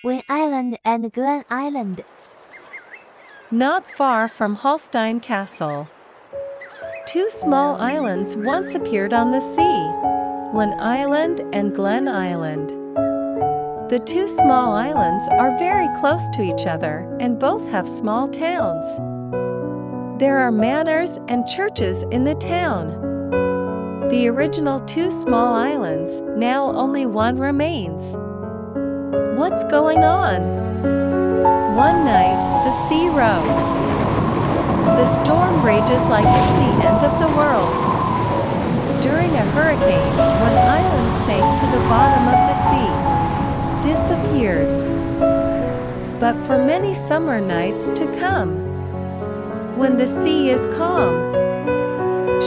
Wen Island and Glen Island. Not far from Holstein Castle, two small islands once appeared on the sea, Wen Island and Glen Island. The two small islands are very close to each other and both have small towns. There are manors and churches in the town. The original two small islands, now only one remains. What's going on? One night, the sea rose. The storm rages like it's the end of the world. During a hurricane, Wen Island sank to the bottom of the sea, disappeared. But for many summer nights to come, when the sea is calm,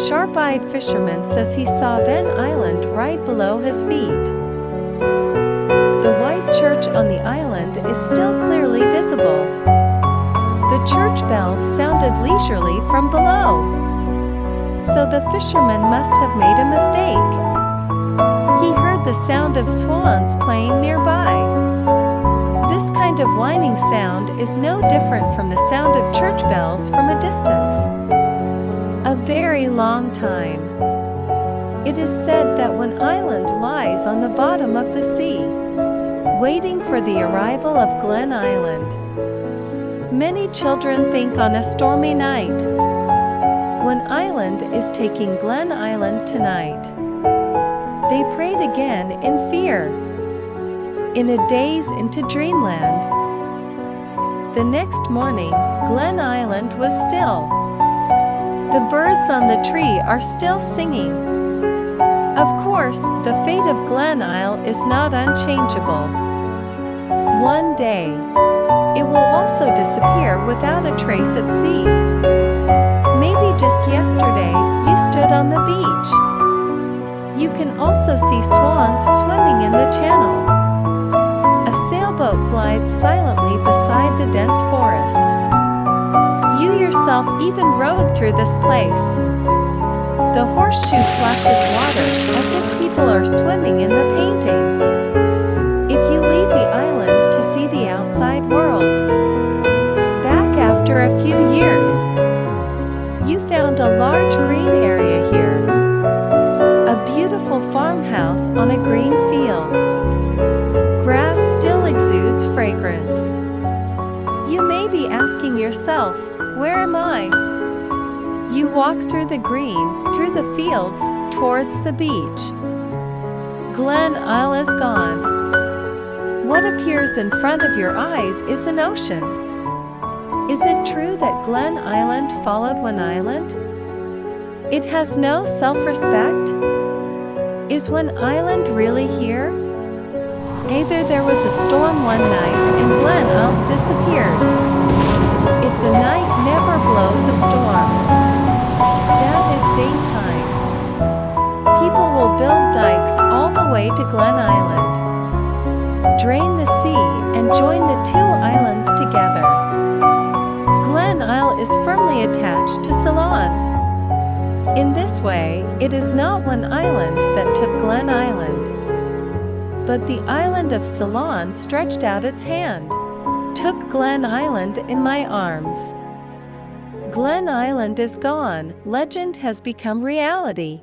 sharp-eyed fisherman says he saw Wen Island right below his feet. The white church on the island is still clearly visible. The church bells sounded leisurely from below. So the fisherman must have made a mistake. He heard the sound of swans playing nearby. This kind of whining sound is no different from the sound of church bells from a distance. A very long time. It is said that Wen Island lies on the bottom of the sea, waiting for the arrival of Glen Island. Many children think on a stormy night, Wen Island is taking Glen Island tonight. They prayed again in fear, in a daze into dreamland. The next morning, Glen Island was still. The birds on the tree are still singing. Of course, the fate of Glen Isle is not unchangeable. One day, it will also disappear without a trace at sea. Maybe just yesterday, you stood on the beach. You can also see swans swimming in the channel. A sailboat glides silently beside the dense forest. You yourself even rode through this place. The horseshoe splashes water as if people are swimming in the painting. If you leave the island to see the outside world, back after a few years, you found a large green area here. A beautiful farmhouse on a green field. Grass still exudes fragrance. You may be asking yourself, where am I? You walk through the green, through the fields, towards the beach. Glen Isle is gone. What appears in front of your eyes is an ocean. Is it true that Glen Island followed Wen Island? It has no self-respect? Is Wen Island really here? Either there was a storm one night and Glen Isle disappeared. If the night never blows a storm, that is daytime. People will build dikes all the way to Glen Island, drain the sea and join the two islands together. Glen Isle is firmly attached to Ceylon. In this way, it is not Wen Island that took Glen Island, but the island of Ceylon stretched out its hand, took Glen Island in my arms. Glen Island is gone, legend has become reality.